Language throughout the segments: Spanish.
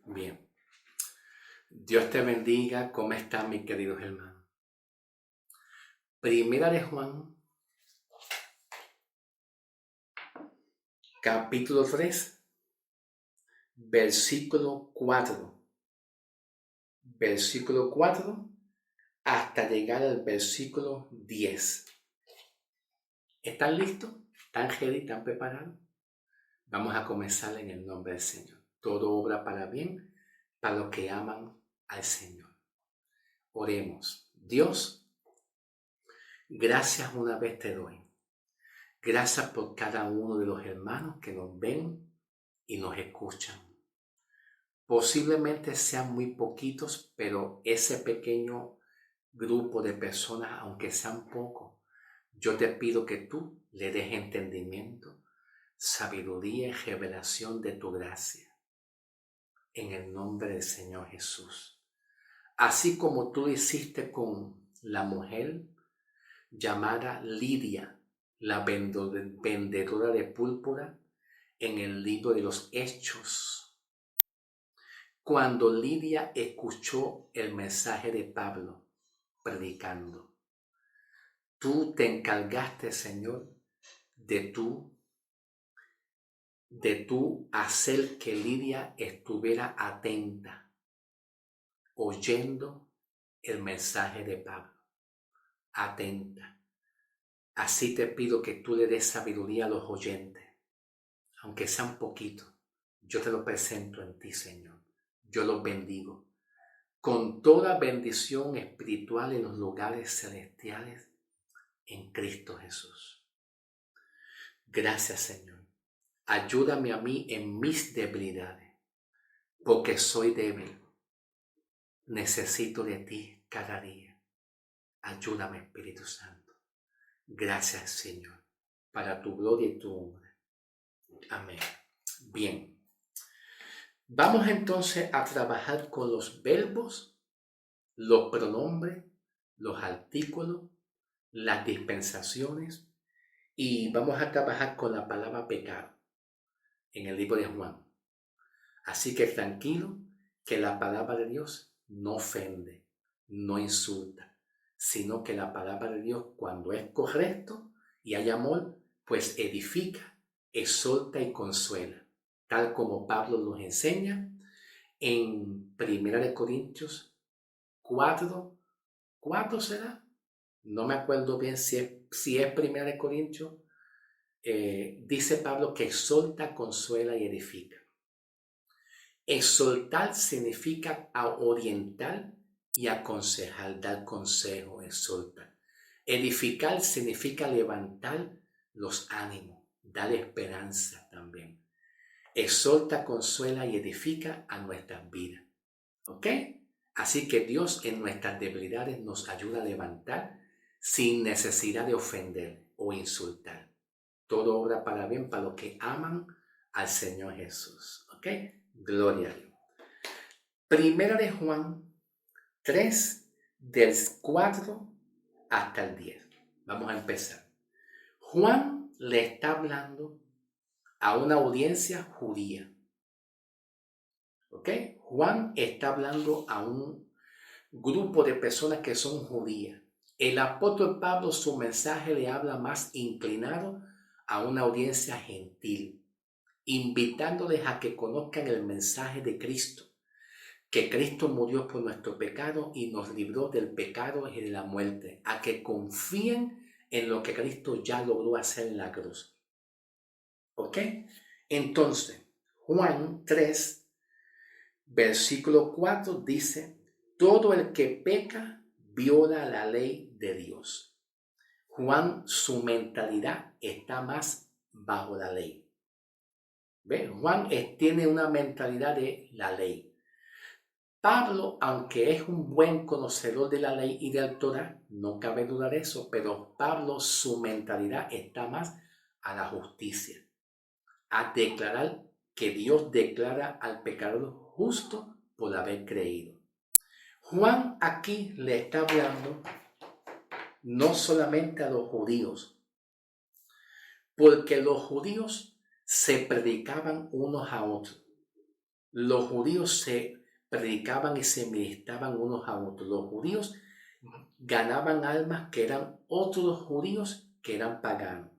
Bien, Dios te bendiga. ¿Cómo están mis queridos hermanos? Primera de Juan, capítulo 3, versículo 4. Versículo 4 hasta llegar al versículo 10. ¿Están listos? ¿Están ready? ¿Están preparados? Vamos a comenzar en el nombre del Señor. Todo obra para bien para los que aman al Señor. Oremos. Dios, gracias una vez te doy. Gracias por cada uno de los hermanos que nos ven y nos escuchan. Posiblemente sean muy poquitos, pero ese pequeño grupo de personas, aunque sean pocos, yo te pido que tú le des entendimiento, sabiduría y revelación de tu gracia. En el nombre del Señor Jesús. Así como tú lo hiciste con la mujer llamada Lidia, la vendedora de púrpura, en el libro de los Hechos. Cuando Lidia escuchó el mensaje de Pablo predicando, tú te encargaste, Señor, de tú hacer que Lidia estuviera atenta, oyendo el mensaje de Pablo, atenta. Así te pido que tú le des sabiduría a los oyentes, aunque sean poquitos. Yo te lo presento en ti, Señor. Yo los bendigo con toda bendición espiritual en los lugares celestiales en Cristo Jesús. Gracias, Señor. Ayúdame a mí en mis debilidades, porque soy débil. Necesito de ti cada día. Ayúdame, Espíritu Santo. Gracias, Señor, para tu gloria y tu honra. Amén. Bien. Vamos entonces a trabajar con los verbos, los pronombres, los artículos, las dispensaciones y vamos a trabajar con la palabra pecado en el libro de Juan. Así que tranquilo que la palabra de Dios no ofende, no insulta, sino que la palabra de Dios cuando es correcto y hay amor, pues edifica, exhorta y consuela, tal como Pablo nos enseña en 1 Corintios 4, 4 será, no me acuerdo bien si es 1 Corintios, dice Pablo que exhorta, consuela y edifica. Exhortar significa orientar y aconsejar, dar consejo, exhortar. Edificar significa levantar los ánimos, dar esperanza también. Exhorta, consuela y edifica a nuestras vidas. ¿Ok? Así que Dios en nuestras debilidades nos ayuda a levantar sin necesidad de ofender o insultar. Todo obra para bien para los que aman al Señor Jesús. ¿Ok? Gloria a Dios. Primera de Juan 3, del 4 hasta el 10. Vamos a empezar. Juan le está hablando a una audiencia judía. ¿Ok? Juan está hablando a un grupo de personas que son judías. El apóstol Pablo, su mensaje le habla más inclinado a una audiencia gentil, invitándoles a que conozcan el mensaje de Cristo, que Cristo murió por nuestro pecado y nos libró del pecado y de la muerte, a que confíen en lo que Cristo ya logró hacer en la cruz. ¿Ok? Entonces, Juan 3, versículo 4 dice, todo el que peca viola la ley de Dios. Juan, su mentalidad está más bajo la ley. ¿Ve? Juan tiene una mentalidad de la ley. Pablo, aunque es un buen conocedor de la ley y del Torá, no cabe dudar de eso, pero Pablo, su mentalidad está más a la justicia, a declarar que Dios declara al pecador justo por haber creído. Juan aquí le está hablando no solamente a los judíos, porque los judíos se predicaban unos a otros. Los judíos se predicaban y se ministraban unos a otros. Los judíos ganaban almas que eran otros judíos que eran paganos.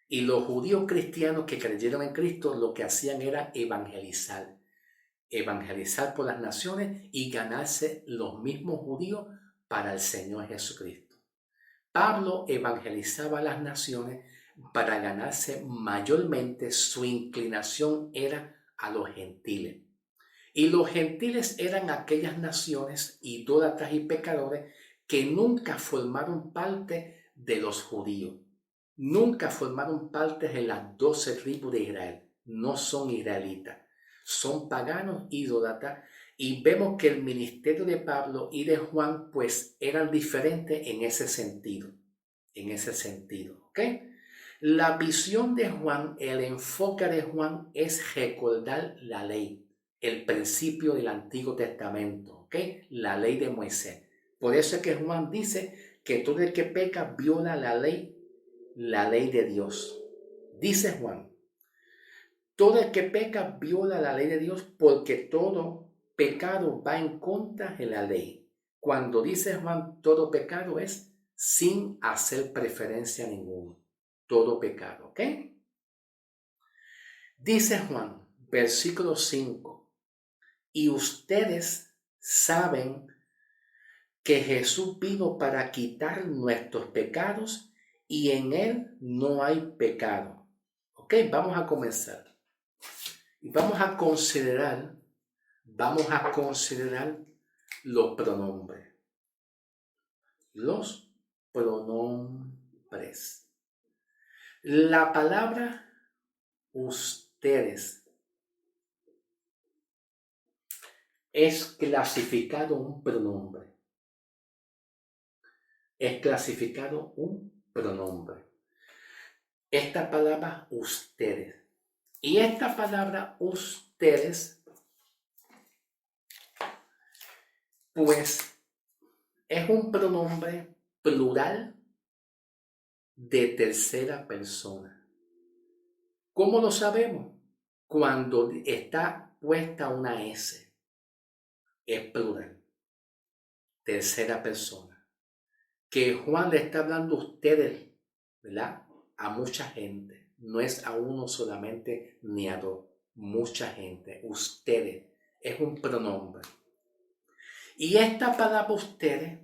Y los judíos cristianos que creyeron en Cristo lo que hacían era evangelizar. Evangelizar por las naciones y ganarse los mismos judíos para el Señor Jesucristo. Pablo evangelizaba a las naciones para ganarse mayormente, su inclinación era a los gentiles. Y los gentiles eran aquellas naciones idólatras y pecadores que nunca formaron parte de los judíos. Nunca formaron parte de las 12 tribus de Israel. No son israelitas. Son paganos idólatras. Y vemos que el ministerio de Pablo y de Juan pues eran diferentes en ese sentido. ¿Ok? La visión de Juan, el enfoque de Juan es recordar la ley, el principio del Antiguo Testamento, ¿ok? La ley de Moisés. Por eso es que Juan dice que todo el que peca viola la ley de Dios. Dice Juan, todo el que peca viola la ley de Dios porque todo pecado va en contra de la ley. Cuando dice Juan todo pecado es sin hacer preferencia ninguna. Todo pecado, ¿ok? Dice Juan, versículo 5, y ustedes saben que Jesús vino para quitar nuestros pecados y en él no hay pecado. ¿Ok? Vamos a comenzar. Y vamos a considerar los pronombres. Los pronombres. La palabra ustedes es clasificado un pronombre. Es clasificado un pronombre. Esta palabra ustedes. Y esta palabra ustedes, pues, es un pronombre plural de tercera persona. ¿Cómo lo sabemos? Cuando está puesta una S. Es plural. Tercera persona. Que Juan le está hablando a ustedes, ¿verdad? A mucha gente. No es a uno solamente ni a dos. Mucha gente. Ustedes. Es un pronombre. Y esta palabra ustedes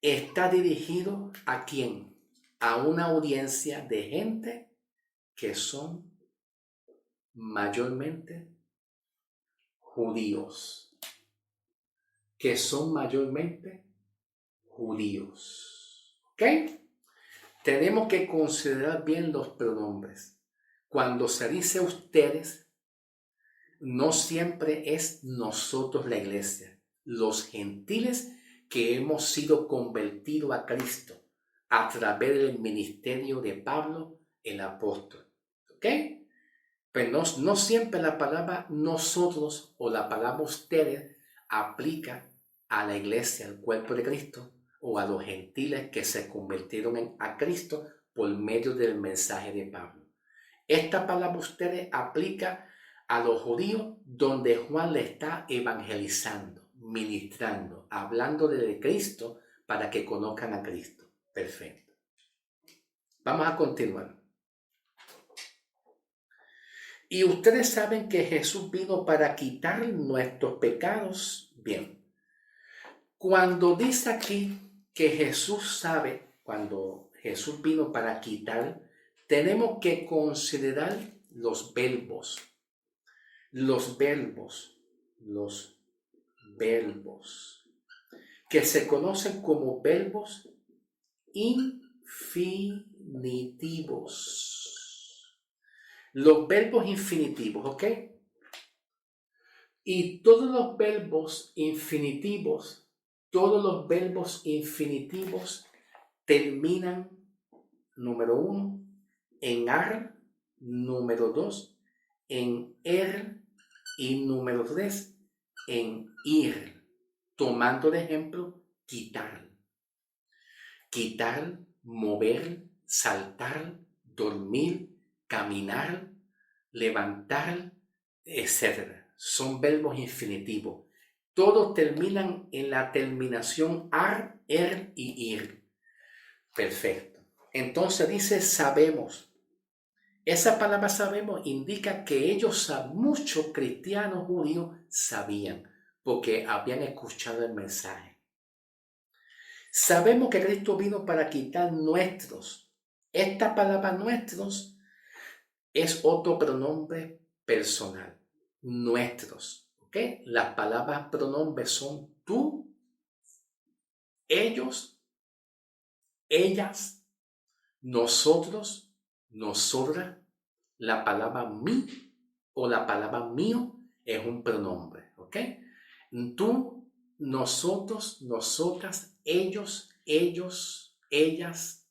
está dirigido ¿a quién? A una audiencia de gente que son mayormente judíos. Que son mayormente judíos. ¿Ok? Tenemos que considerar bien los pronombres. Cuando se dice ustedes, no siempre es nosotros la iglesia. Los gentiles que hemos sido convertidos a Cristo a través del ministerio de Pablo, el apóstol. ¿Ok? Pero no siempre la palabra nosotros o la palabra ustedes aplica a la iglesia, al cuerpo de Cristo, o a los gentiles que se convirtieron a Cristo por medio del mensaje de Pablo. Esta palabra ustedes aplica a los judíos donde Juan le está evangelizando, ministrando, hablando de Cristo para que conozcan a Cristo. Perfecto. Vamos a continuar. Y ustedes saben que Jesús vino para quitar nuestros pecados. Bien. Cuando dice aquí que Jesús sabe, cuando Jesús vino para quitar, tenemos que considerar los verbos. Los verbos, que se conocen como verbos infinitivos. Los verbos infinitivos, ¿ok? Y todos los verbos infinitivos terminan, número 1, en ar, número 2, en er y número 3, en ir. Tomando de ejemplo, quitar. Quitar, mover, saltar, dormir, caminar, levantar, etc. son verbos infinitivos. Todos terminan en la terminación ar, er y ir. Perfecto. Entonces dice sabemos. Esa palabra sabemos indica que ellos, muchos cristianos judíos, sabían, porque habían escuchado el mensaje. Sabemos que Cristo vino para quitar nuestros. Esta palabra nuestros es otro pronombre personal. Nuestros. ¿Ok? Las palabras pronombres son tú, ellos, ellas, nosotros, nosotras. La palabra mí o la palabra mío es un pronombre. ¿Ok? Tú, nosotros, nosotras, ellos, ellas,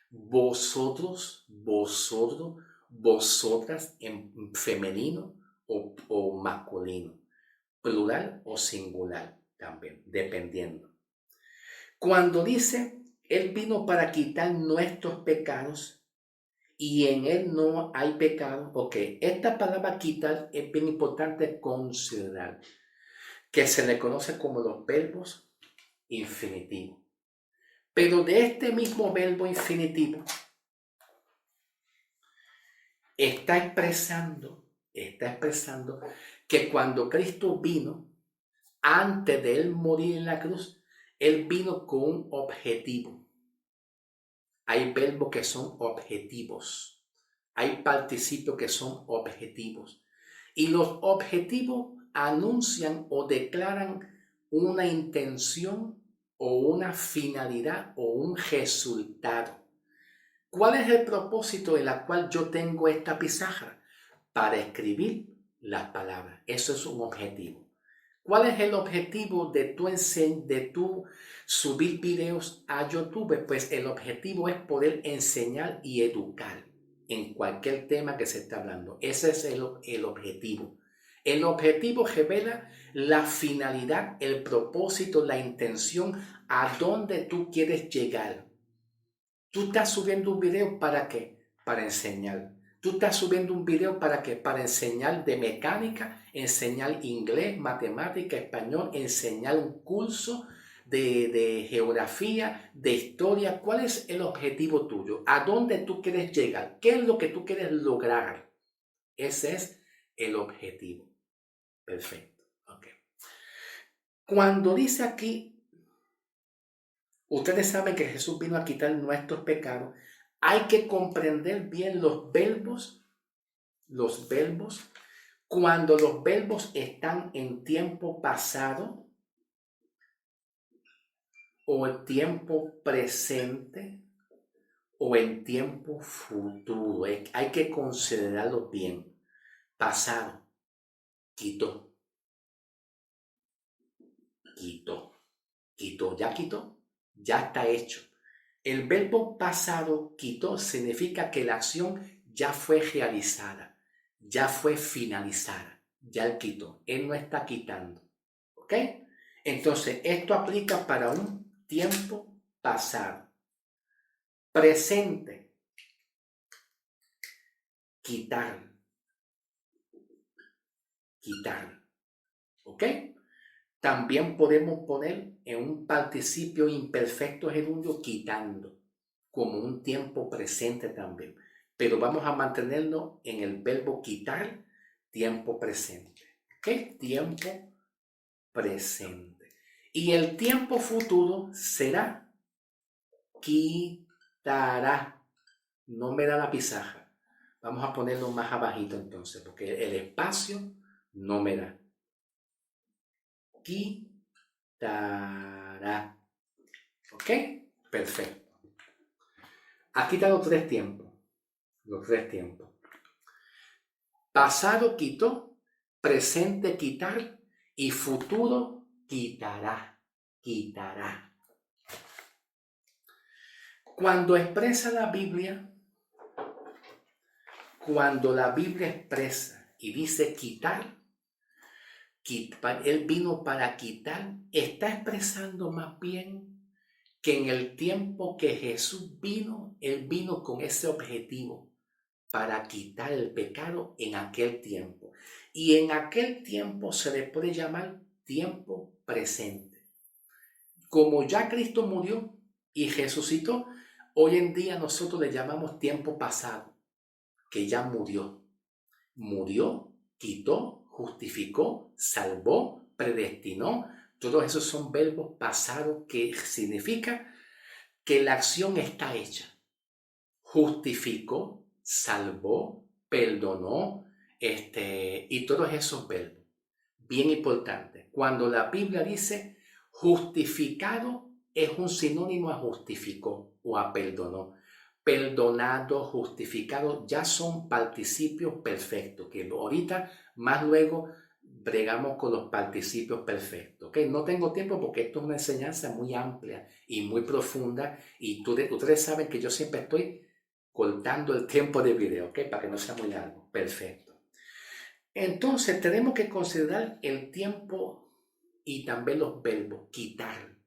vosotros, vosotros, vosotras en femenino o masculino, plural o singular también, dependiendo. Cuando dice, Él vino para quitar nuestros pecados y en Él no hay pecado, ok, esta palabra quitar es bien importante considerar, que se le conoce como los verbos infinitivos. Pero de este mismo verbo infinitivo está expresando que cuando Cristo vino, antes de Él morir en la cruz, Él vino con un objetivo. Hay verbos que son objetivos. Hay participios que son objetivos. Y los objetivos anuncian o declaran una intención o una finalidad o un resultado. ¿Cuál es el propósito en el cual yo tengo esta pizarra? Para escribir las palabras. Eso es un objetivo. ¿Cuál es el objetivo de tu subir videos a YouTube? Pues el objetivo es poder enseñar y educar en cualquier tema que se esté hablando. Ese es el objetivo. El objetivo revela la finalidad, el propósito, la intención, a dónde tú quieres llegar. Tú estás subiendo un video ¿para qué? Para enseñar. Tú estás subiendo un video ¿para qué? Para enseñar de mecánica, enseñar inglés, matemática, español, enseñar un curso de geografía, de historia. ¿Cuál es el objetivo tuyo? ¿A dónde tú quieres llegar? ¿Qué es lo que tú quieres lograr? Ese es el objetivo. Perfecto. Okay. Cuando dice aquí, ustedes saben que Jesús vino a quitar nuestros pecados. Hay que comprender bien los verbos. Cuando los verbos están en tiempo pasado o en tiempo presente o en tiempo futuro. Hay que considerarlo bien. Pasado, quitó, ya está hecho. El verbo pasado, quitó, significa que la acción ya fue realizada, ya fue finalizada, ya él quitó, él no está quitando, ¿ok? Entonces, esto aplica para un tiempo pasado. Presente, quitar, ¿ok? También podemos poner en un participio imperfecto gerundio quitando, como un tiempo presente también. Pero vamos a mantenerlo en el verbo quitar, tiempo presente. ¿Ok? Tiempo presente. Y el tiempo futuro será quitará. No me da la pizarra. Vamos a ponerlo más abajito entonces, porque el espacio no me da. Quitará. ¿Ok? Perfecto. Aquí están los tres tiempos. Pasado quitó, presente quitar y futuro quitará. Cuando expresa la Biblia, cuando la Biblia expresa y dice quitar, Él vino para quitar, está expresando más bien que en el tiempo que Jesús vino, Él vino con ese objetivo para quitar el pecado en aquel tiempo. Y en aquel tiempo se le puede llamar tiempo presente. Como ya Cristo murió y resucitó, hoy en día nosotros le llamamos tiempo pasado, que ya murió. Murió, quitó, justificó, salvó, predestinó. Todos esos son verbos pasados que significa que la acción está hecha. Justificó, salvó, perdonó, y todos esos verbos. Bien importante. Cuando la Biblia dice justificado, es un sinónimo a justificó o a perdonó. Perdonado, justificado, ya son participios perfectos, que ahorita más luego bregamos con los participios perfectos. ¿Okay? No tengo tiempo porque esto es una enseñanza muy amplia y muy profunda y ustedes saben que yo siempre estoy cortando el tiempo de video, ¿ok? Para que no sea muy largo. Perfecto. Entonces tenemos que considerar el tiempo y también los verbos, quitar.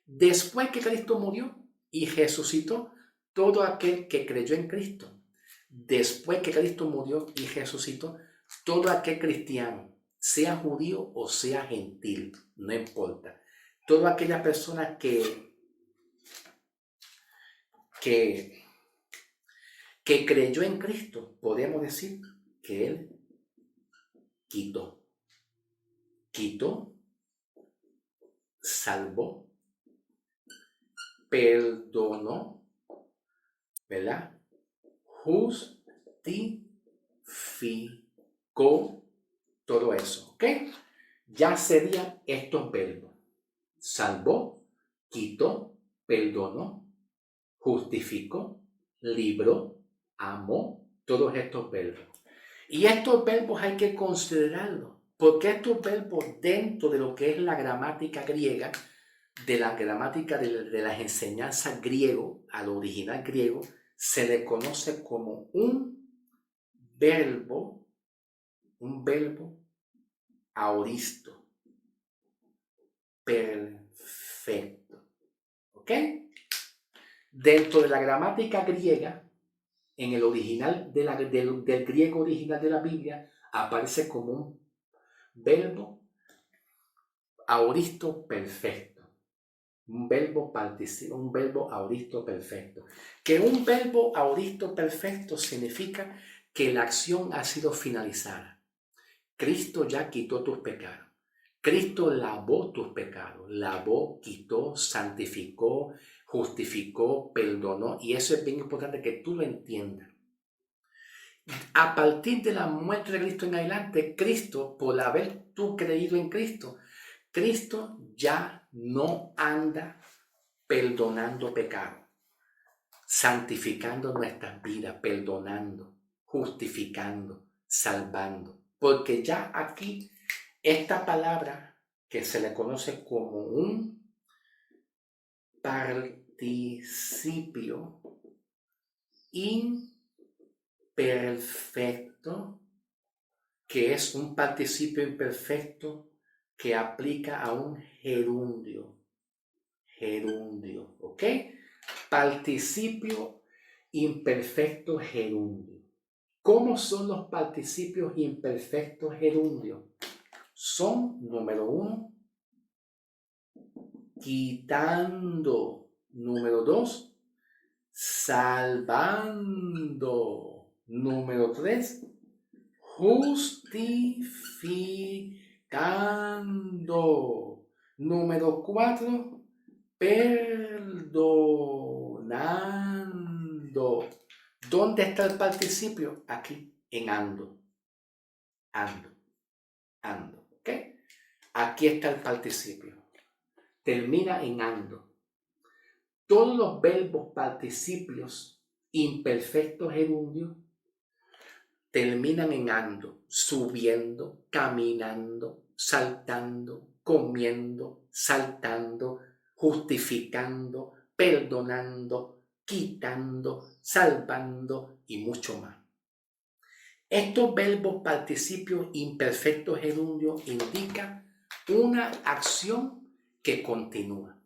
Después que Cristo murió y resucitó, todo aquel que creyó en Cristo, después que Cristo murió y resucitó, todo aquel cristiano, sea judío o sea gentil, no importa, toda aquella persona que creyó en Cristo, podemos decir que Él quitó, salvó, perdonó, ¿verdad? Justificó, todo eso, ¿ok? Ya serían estos verbos. Salvó, quitó, perdonó, justificó, libró, amó, todos estos verbos. Y estos verbos hay que considerarlos, porque estos verbos dentro de lo que es la gramática griega, de la gramática de las enseñanzas griego, al original griego, se le conoce como un verbo aoristo, perfecto. ¿Ok? Dentro de la gramática griega, en el original del griego original de la Biblia, aparece como un verbo aoristo perfecto. Un verbo aoristo perfecto. Que un verbo aoristo perfecto significa que la acción ha sido finalizada. Cristo ya quitó tus pecados. Cristo lavó tus pecados. Lavó, quitó, santificó, justificó, perdonó. Y eso es bien importante que tú lo entiendas. A partir de la muerte de Cristo en adelante, Cristo, por haber tú creído en Cristo, Cristo ya no anda perdonando pecado, santificando nuestras vidas, perdonando, justificando, salvando. Porque ya aquí, esta palabra que se le conoce como un participio imperfecto, que es un participio imperfecto que aplica a un gerundio, ¿ok? Participio imperfecto gerundio. ¿Cómo son los participios imperfectos gerundios? Son, número 1, quitando. Número 2, salvando. Número 3, justificando. Número 4, perdonando. ¿Dónde está el participio? Aquí, en ando. Ando. ¿Ok? Aquí está el participio. Termina en ando. Todos los verbos participios imperfectos gerundios terminan en ando, subiendo, caminando, saltando, comiendo, saltando, justificando, perdonando, quitando, salvando y mucho más. Estos verbos participios imperfectos gerundios indican una acción que continúa,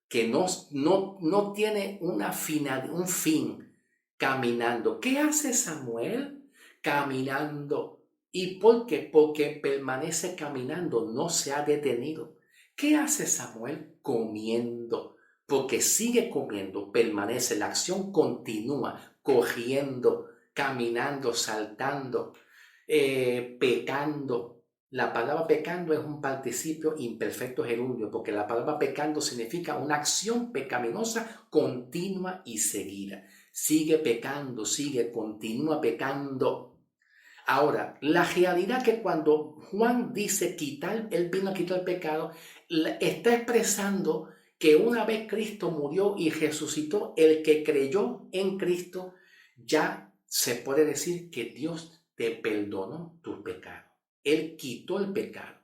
que no tiene un fin caminando. ¿Qué hace Samuel? caminando. ¿Y por qué? Porque permanece caminando, no se ha detenido. ¿Qué hace Samuel? Comiendo, porque sigue comiendo, permanece, la acción continúa, cogiendo, caminando, saltando, pecando. La palabra pecando es un participio imperfecto gerundio, porque la palabra pecando significa una acción pecaminosa continua y seguida. Sigue pecando, continúa pecando. Ahora, la realidad que cuando Juan dice quitar, él vino a quitar el pecado, está expresando que una vez Cristo murió y resucitó, el que creyó en Cristo, ya se puede decir que Dios te perdonó tus pecados. Él quitó el pecado.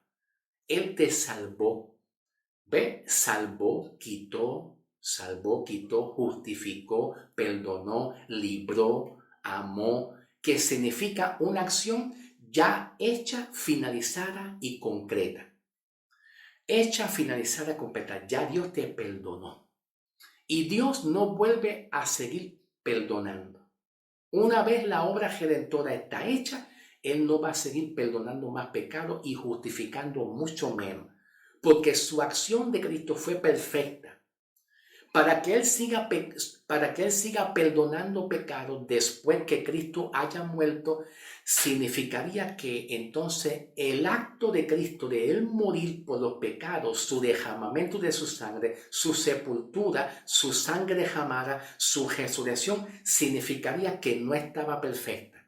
Él te salvó. ¿Ve? Salvó, quitó, justificó, perdonó, libró, amó, que significa una acción ya hecha, finalizada y concreta. Hecha, finalizada, completa. Ya Dios te perdonó. Y Dios no vuelve a seguir perdonando. Una vez la obra redentora está hecha, Él no va a seguir perdonando más pecados y justificando mucho menos. Porque su acción de Cristo fue perfecta. Para que Él siga perdonando pecados después que Cristo haya muerto, significaría que entonces el acto de Cristo de Él morir por los pecados, su derramamiento de su sangre, su sepultura, su sangre derramada, su resurrección, significaría que no estaba perfecta.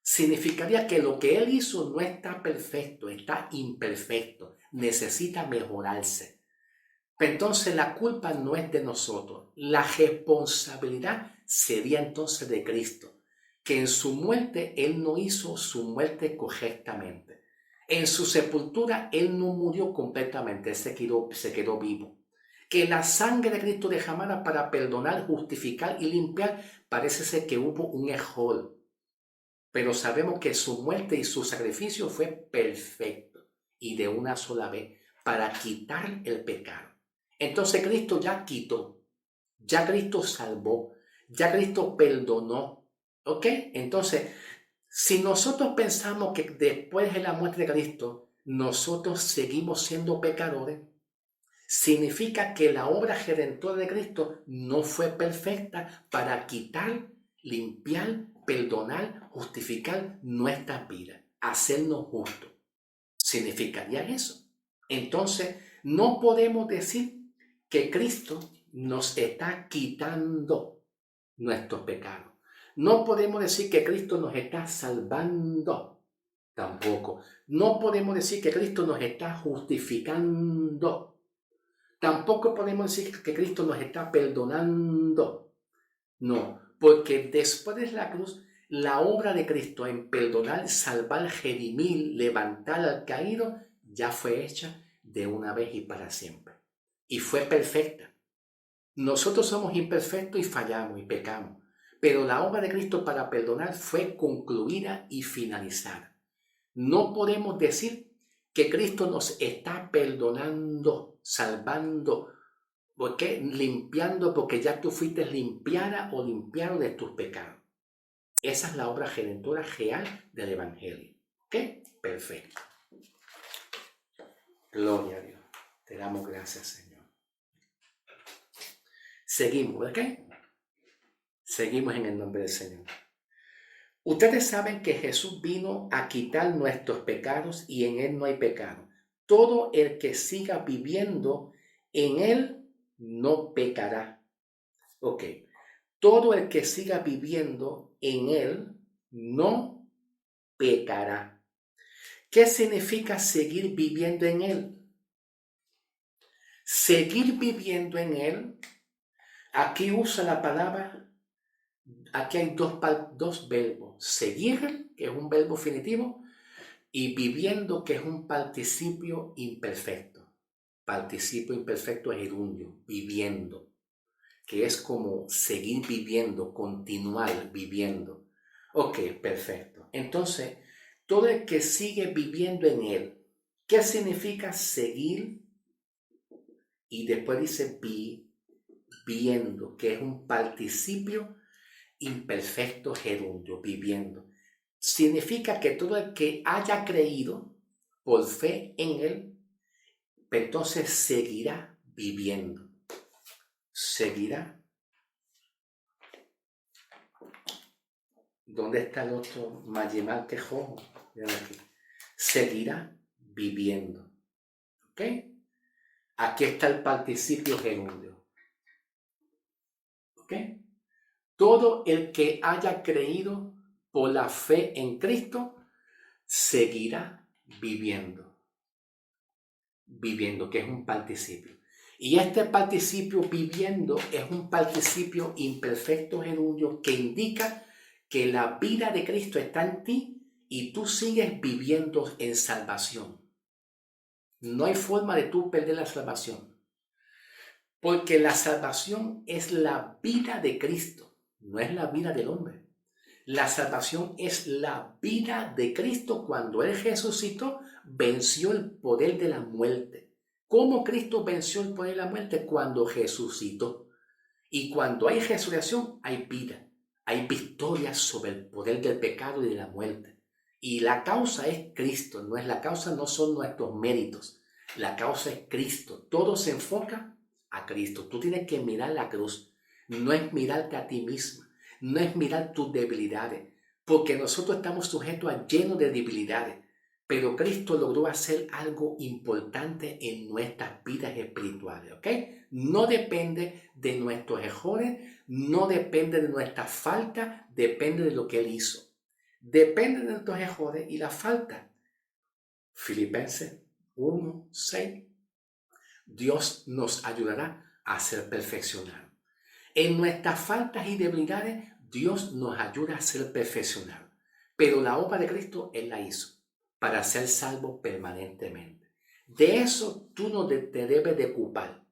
Significaría que lo que Él hizo no está perfecto, está imperfecto, necesita mejorarse. Entonces la culpa no es de nosotros, la responsabilidad sería entonces de Cristo, que en su muerte Él no hizo su muerte correctamente. En su sepultura Él no murió completamente, Él se quedó vivo. Que la sangre de Cristo derramada para perdonar, justificar y limpiar, parece ser que hubo un error. Pero sabemos que su muerte y su sacrificio fue perfecto y de una sola vez para quitar el pecado. Entonces Cristo ya quitó, ya Cristo salvó, ya Cristo perdonó. ¿Ok? Entonces, si nosotros pensamos que después de la muerte de Cristo, nosotros seguimos siendo pecadores, significa que la obra redentora de Cristo no fue perfecta para quitar, limpiar, perdonar, justificar nuestra vida, hacernos justos. Significaría eso. Entonces, no podemos decir que Cristo nos está quitando nuestros pecados. No podemos decir que Cristo nos está salvando. Tampoco. No podemos decir que Cristo nos está justificando. Tampoco podemos decir que Cristo nos está perdonando. No, porque después de la cruz, la obra de Cristo en perdonar, salvar, redimir, levantar al caído, ya fue hecha de una vez y para siempre. Y fue perfecta. Nosotros somos imperfectos y fallamos y pecamos, pero la obra de Cristo para perdonar fue concluida y finalizada. No podemos decir que Cristo nos está perdonando, salvando, porque limpiando, porque ya tú fuiste limpiada o limpiado de tus pecados. Esa es la obra redentora real del Evangelio. ¿Ok? Perfecto. Gloria a Dios. Te damos gracias, Señor. Seguimos, ¿ok? Seguimos en el nombre del Señor. Ustedes saben que Jesús vino a quitar nuestros pecados y en Él no hay pecado. Todo el que siga viviendo en Él no pecará. Ok. Todo el que siga viviendo en Él no pecará. ¿Qué significa seguir viviendo en Él? Seguir viviendo en Él, aquí usa la palabra, aquí hay dos verbos. Seguir, que es un verbo finitivo, y viviendo, que es un participio imperfecto. Participio imperfecto es gerundio, viviendo, que es como seguir viviendo, continuar viviendo. Ok, perfecto. Entonces, todo el que sigue viviendo en Él, ¿qué significa seguir? Y después dice viviendo, que es un participio imperfecto gerundio, viviendo. significa que todo el que haya creído por fe en Él, entonces seguirá viviendo. Seguirá. ¿Dónde está el otro Mayimal Quejojo? Seguirá viviendo. ¿Ok? Aquí está el participio gerundio. ¿Ok? Todo el que haya creído por la fe en Cristo seguirá viviendo. Viviendo, que es un participio. Y este participio viviendo es un participio imperfecto gerundio que indica que la vida de Cristo está en ti y tú sigues viviendo en salvación. No hay forma de tú perder la salvación. Porque la salvación es la vida de Cristo, no es la vida del hombre. La salvación es la vida de Cristo. Cuando Él resucitó, venció el poder de la muerte. ¿Cómo Cristo venció el poder de la muerte? Cuando resucitó. Y cuando hay resurrección, hay vida. Hay victoria sobre el poder del pecado y de la muerte. Y la causa es Cristo. La causa no son nuestros méritos. La causa es Cristo. Todo se enfoca a Cristo. Tú tienes que mirar la cruz. No es mirarte a ti misma. No es mirar tus debilidades, porque nosotros estamos sujetos a llenos de debilidades, pero Cristo logró hacer algo importante en nuestras vidas espirituales, ¿ok? No depende de nuestros errores, no depende de nuestra falta, depende de lo que Él hizo. Depende de nuestros errores y la falta. Filipenses 1:6. Dios nos ayudará a ser perfeccionados. En nuestras faltas y debilidades, Dios nos ayuda a ser perfeccionados. Pero la obra de Cristo, Él la hizo para ser salvo permanentemente. De eso tú no te debes de ocupar.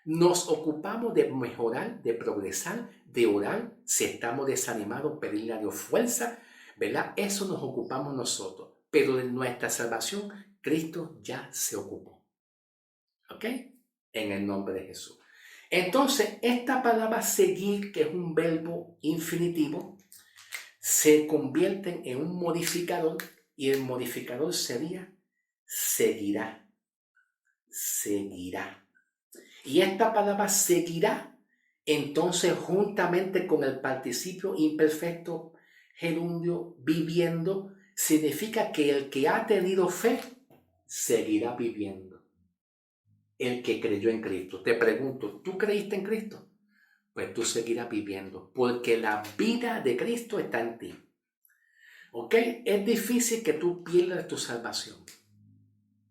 Nos ocupamos de mejorar, de progresar, de orar. Si estamos desanimados, pedirle a Dios fuerza, ¿verdad? Eso nos ocupamos nosotros. Pero de nuestra salvación, Cristo ya se ocupó. ¿Ok? En el nombre de Jesús. Entonces, esta palabra seguir, que es un verbo infinitivo, se convierte en un modificador y el modificador sería seguirá. Seguirá. Y esta palabra seguirá, entonces, juntamente con el participio imperfecto gerundio viviendo, significa que el que ha tenido fe seguirá viviendo. El que creyó en Cristo. Te pregunto, ¿tú creíste en Cristo? Pues tú seguirás viviendo, porque la vida de Cristo está en ti. ¿Ok? Es difícil que tú pierdas tu salvación.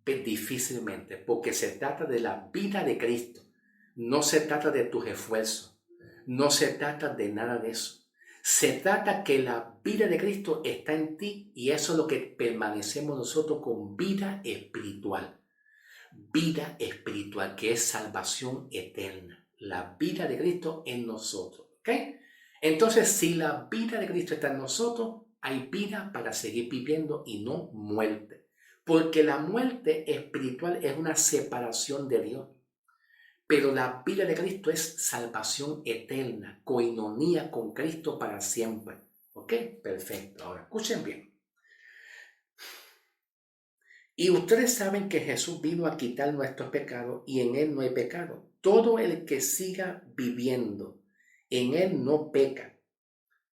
Pues difícilmente, porque se trata de la vida de Cristo. No se trata de tus esfuerzos. No se trata de nada de eso. Se trata que la vida de Cristo está en ti y eso es lo que permanecemos nosotros con vida espiritual. Vida espiritual, que es salvación eterna. La vida de Cristo en nosotros. ¿Ok? Entonces, si la vida de Cristo está en nosotros, hay vida para seguir viviendo y no muerte. Porque la muerte espiritual es una separación de Dios. Pero la vida de Cristo es salvación eterna, coinonía con Cristo para siempre. ¿Ok? Perfecto. Ahora, escuchen bien. Y ustedes saben que Jesús vino a quitar nuestros pecados y en Él no hay pecado. Todo el que siga viviendo, en Él no peca.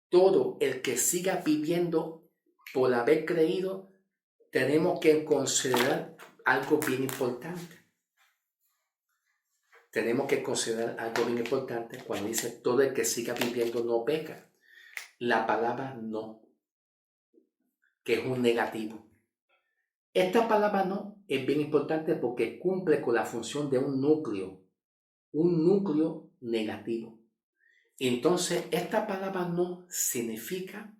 Todo el que siga viviendo por haber creído, tenemos que considerar algo bien importante. Tenemos que considerar algo bien importante cuando dice todo el que siga viviendo no peca. La palabra no, que es un negativo. Esta palabra no es bien importante porque cumple con la función de un núcleo negativo. Entonces, esta palabra no significa,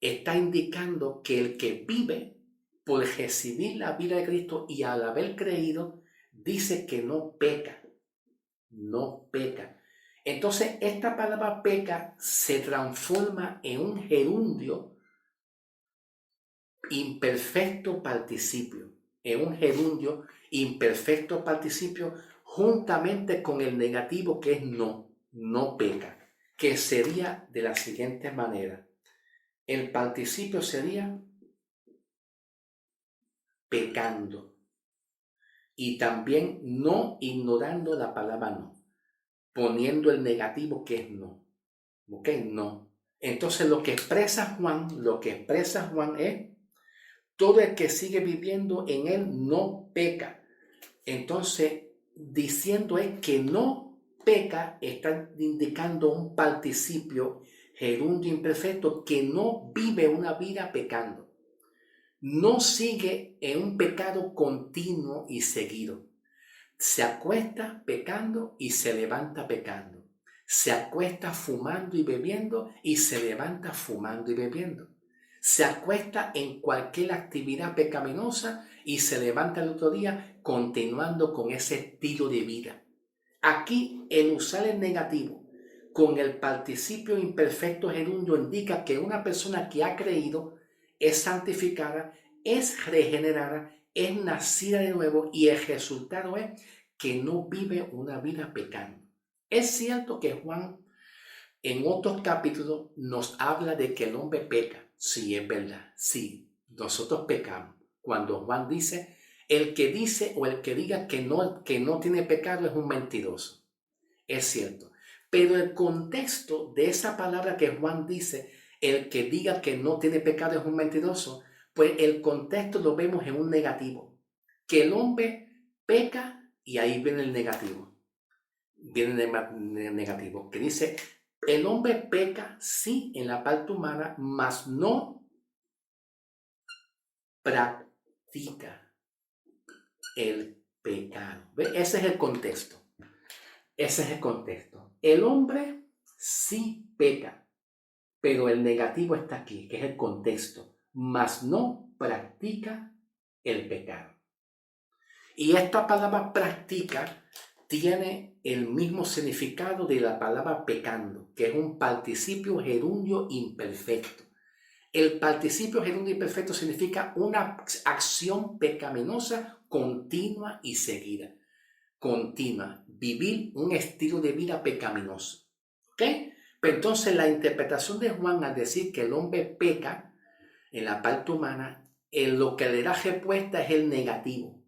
está indicando que el que vive por recibir la vida de Cristo y al haber creído, dice que no peca, no peca. Entonces, esta palabra peca se transforma en un gerundio imperfecto participio, en un gerundio imperfecto participio juntamente con el negativo que es no, no peca, que sería de la siguiente manera. El participio sería pecando. Y también no ignorando la palabra no, poniendo el negativo que es no. ¿Ok? No. Entonces lo que expresa Juan es, todo el que sigue viviendo en él no peca. Entonces, diciendo es que no peca, está indicando un participio gerundio imperfecto que no vive una vida pecando. No sigue en un pecado continuo y seguido. Se acuesta pecando y se levanta pecando. Se acuesta fumando y bebiendo y se levanta fumando y bebiendo. Se acuesta en cualquier actividad pecaminosa y se levanta el otro día continuando con ese estilo de vida. Aquí el usar el negativo con el participio imperfecto gerundio indica que una persona que ha creído es santificada, es regenerada, es nacida de nuevo y el resultado es que no vive una vida pecando. Es cierto que Juan en otros capítulos nos habla de que el hombre peca. Sí, es verdad. Sí, nosotros pecamos. Cuando Juan dice o el que diga que no tiene pecado es un mentiroso. Es cierto. Pero el contexto de esa palabra que Juan dice, el que diga que no tiene pecado es un mentiroso, pues el contexto lo vemos en un negativo. Que el hombre peca y ahí viene el negativo. Viene el negativo, que dice, el hombre peca, sí, en la parte humana, mas no practica el pecado. ¿Ve? Ese es el contexto. Ese es el contexto. El hombre sí peca, pero el negativo está aquí, que es el contexto, mas no practica el pecado. Y esta palabra practica tiene el mismo significado de la palabra pecando, que es un participio gerundio imperfecto. El participio gerundio imperfecto significa una acción pecaminosa continua y seguida. Continua, vivir un estilo de vida pecaminoso. ¿Ok? Pero entonces la interpretación de Juan al decir que el hombre peca en la parte humana, en lo que le da respuesta es el negativo.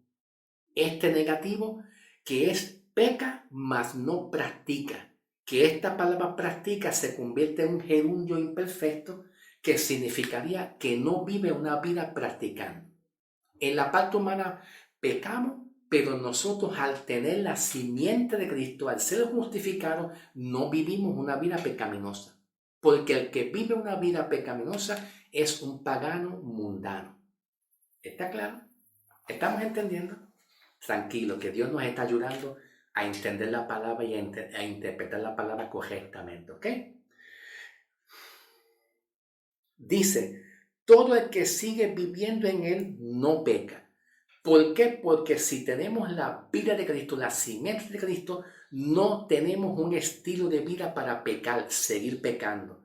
Este negativo que es peca, mas no practica. Que esta palabra practica se convierte en un gerundio imperfecto que significaría que no vive una vida practicando. En la parte humana pecamos, pero nosotros al tener la simiente de Cristo, al ser justificados, no vivimos una vida pecaminosa. Porque el que vive una vida pecaminosa es un pagano mundano. ¿Está claro? ¿Estamos entendiendo? Tranquilo, que Dios nos está ayudando a entender la palabra y a interpretar la palabra correctamente, ¿ok? Dice, todo el que sigue viviendo en él no peca. ¿Por qué? Porque si tenemos la vida de Cristo, la simiente de Cristo, no tenemos un estilo de vida para pecar, seguir pecando.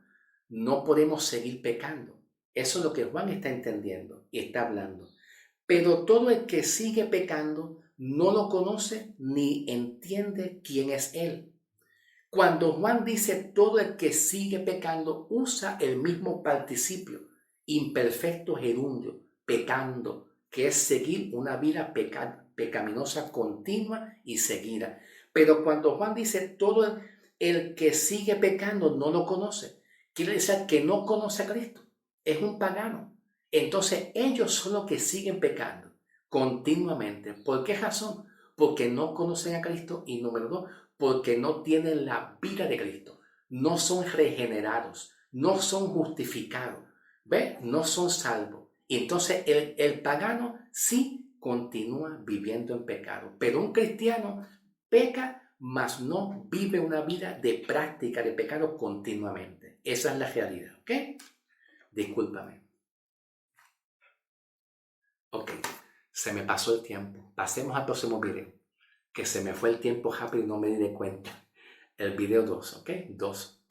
No podemos seguir pecando. Eso es lo que Juan está entendiendo y está hablando. Pero todo el que sigue pecando no lo conoce ni entiende quién es él. Cuando Juan dice todo el que sigue pecando, usa el mismo participio, imperfecto gerundio, pecando, que es seguir una vida pecaminosa continua y seguida. Pero cuando Juan dice todo el que sigue pecando no lo conoce, quiere decir que no conoce a Cristo, es un pagano. Entonces ellos son los que siguen pecando continuamente. ¿Por qué razón? Porque no conocen a Cristo y número dos, porque no tienen la vida de Cristo. No son regenerados, no son justificados, ¿ves? No son salvos. Y entonces el pagano sí continúa viviendo en pecado, pero un cristiano peca, mas no vive una vida de práctica de pecado continuamente. Esa es la realidad, ¿ok? Discúlpame. Ok, se me pasó el tiempo. Pasemos al próximo video, que se me fue el tiempo rápido y no me di de cuenta. El video 2, ¿ok? 2.